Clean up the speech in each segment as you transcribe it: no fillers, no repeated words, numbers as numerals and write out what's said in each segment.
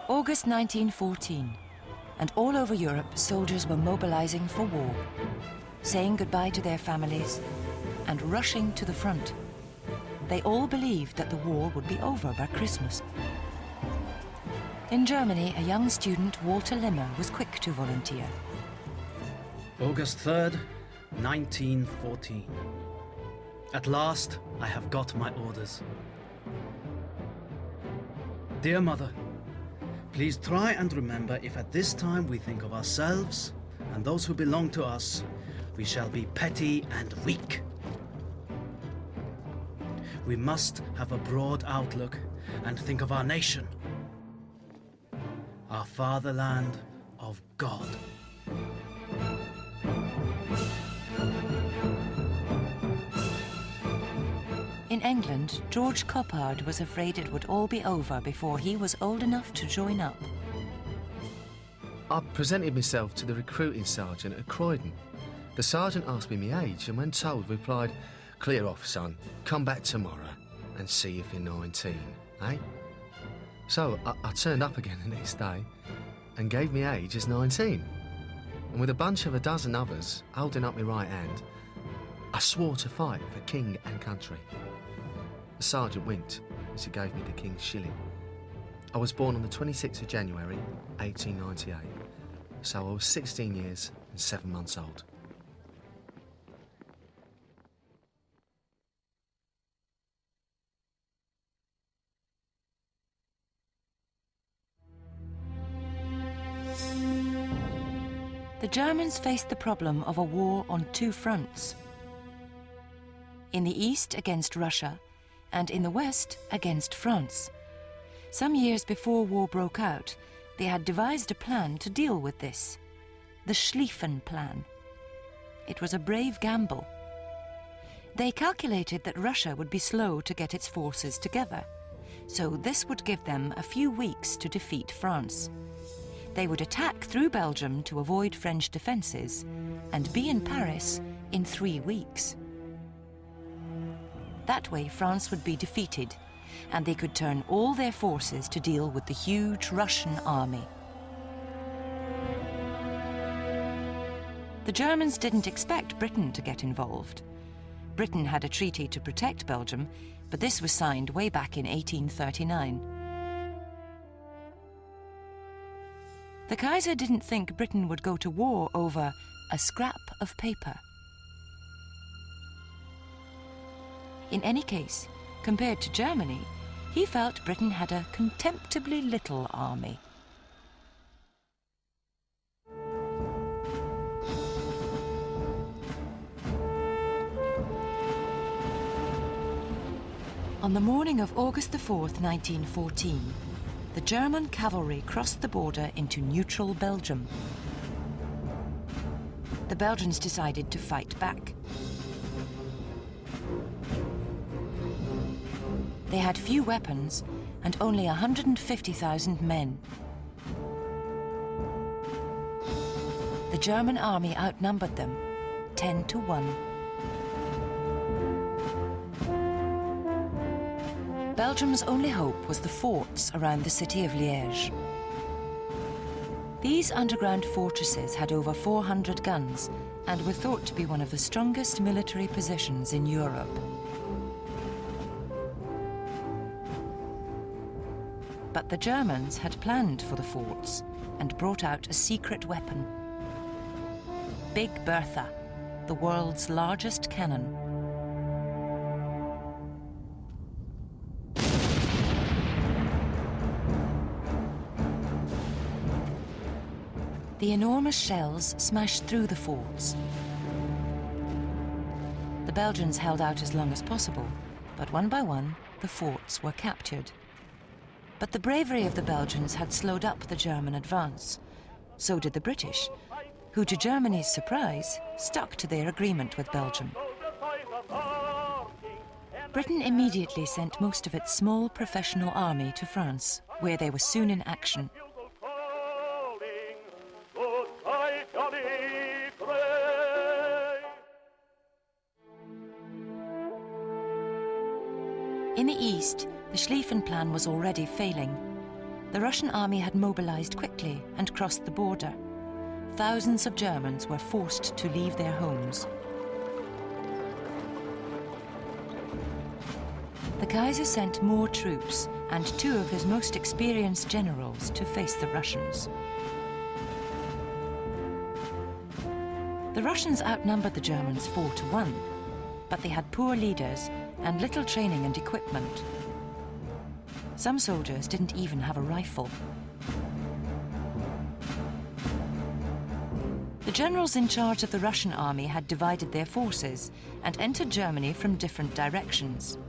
August 1914, and all over Europe soldiers were mobilizing for war, saying goodbye to their families and rushing to the front. They all believed that the war would be over by Christmas. In Germany, a young student, Walter Limmer, was quick to volunteer. August 3rd, 1914. At last, I have got my orders. Dear Mother, please try and remember, if at this time we think of ourselves and those who belong to us, we shall be petty and weak. We must have a broad outlook and think of our nation, our fatherland of God. In England, George Coppard was afraid it would all be over before he was old enough to join up. I presented myself to the recruiting sergeant at Croydon. The sergeant asked me my age and when told replied, "Clear off, son, come back tomorrow and see if you're 19, eh?" So I turned up again the next day and gave me age as 19. And with a bunch of a dozen others holding up my right hand, I swore to fight for king and country. The sergeant winked as he gave me the king's shilling. I was born on the 26th of January, 1898, so I was 16 years and 7 months old. The Germans faced the problem of a war on two fronts. In the east against Russia, and in the west against France. Some years before war broke out, they had devised a plan to deal with this, the Schlieffen Plan. It was a brave gamble. They calculated that Russia would be slow to get its forces together, so this would give them a few weeks to defeat France. They would attack through Belgium to avoid French defences and be in Paris in 3 weeks. That way France would be defeated and they could turn all their forces to deal with the huge Russian army. The Germans didn't expect Britain to get involved. Britain had a treaty to protect Belgium, but this was signed way back in 1839. The Kaiser didn't think Britain would go to war over a scrap of paper. In any case, compared to Germany, he felt Britain had a contemptibly little army. On the morning of August the 4th, 1914, the German cavalry crossed the border into neutral Belgium. The Belgians decided to fight back. They had few weapons and only 150,000 men. The German army outnumbered them 10 to 1. Belgium's only hope was the forts around the city of Liège. These underground fortresses had over 400 guns and were thought to be one of the strongest military positions in Europe. But the Germans had planned for the forts and brought out a secret weapon. Big Bertha, the world's largest cannon. The enormous shells smashed through the forts. The Belgians held out as long as possible, but one by one, the forts were captured. But the bravery of the Belgians had slowed up the German advance. So did the British, who, to Germany's surprise, stuck to their agreement with Belgium. Britain immediately sent most of its small professional army to France, where they were soon in action. In the east, the Schlieffen Plan was already failing. The The Russian army had mobilized quickly and crossed the border. Thousands of Germans were forced to leave their homes. The Kaiser sent more troops and 2 of his most experienced generals to face the Russians. The Russians outnumbered the Germans 4-1, but they had poor leaders and little training and equipment. Some soldiers didn't even have a rifle. The generals in charge of the Russian army had divided their forces and entered Germany from different directions.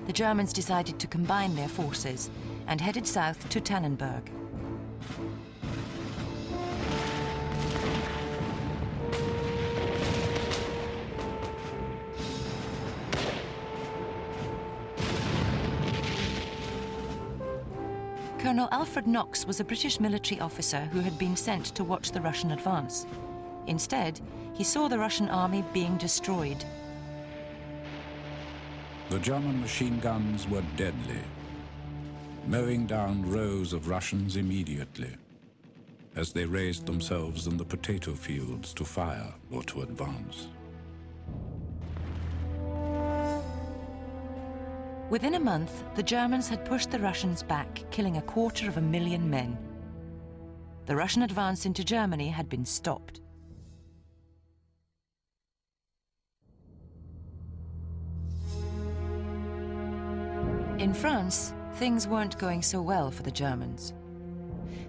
The Germans decided to combine their forces and headed south to Tannenberg. Colonel Alfred Knox was a British military officer who had been sent to watch the Russian advance. Instead, he saw the Russian army being destroyed. The German machine guns were deadly, mowing down rows of Russians immediately as they raised themselves in the potato fields to fire or to advance. Within a month, the Germans had pushed the Russians back, killing 250,000 men. The Russian advance into Germany had been stopped. In France, things weren't going so well for the Germans.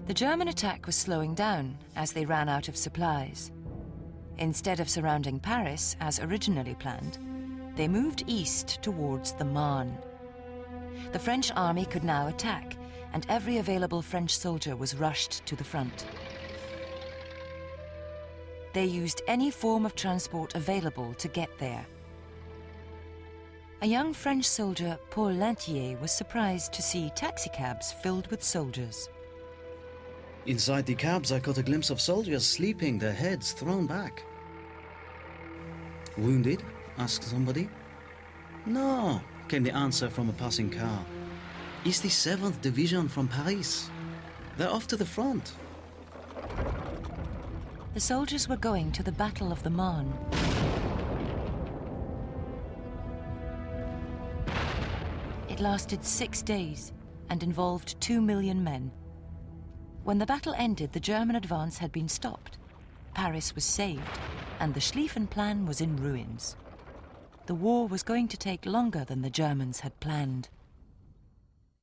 The German attack was slowing down as they ran out of supplies. Instead of surrounding Paris, as originally planned, they moved east towards the Marne. The French army could now attack, and every available French soldier was rushed to the front. They used any form of transport available to get there. A young French soldier, Paul Lantier, was surprised to see taxicabs filled with soldiers. Inside the cabs, I caught a glimpse of soldiers sleeping, their heads thrown back. Wounded? Asked somebody. No, came the answer from a passing car. It's the 7th Division from Paris. They're off to the front. The soldiers were going to the Battle of the Marne. It lasted 6 days and involved 2 million men. When the battle ended, the German advance had been stopped. Paris was saved, and the Schlieffen Plan was in ruins. The war was going to take longer than the Germans had planned.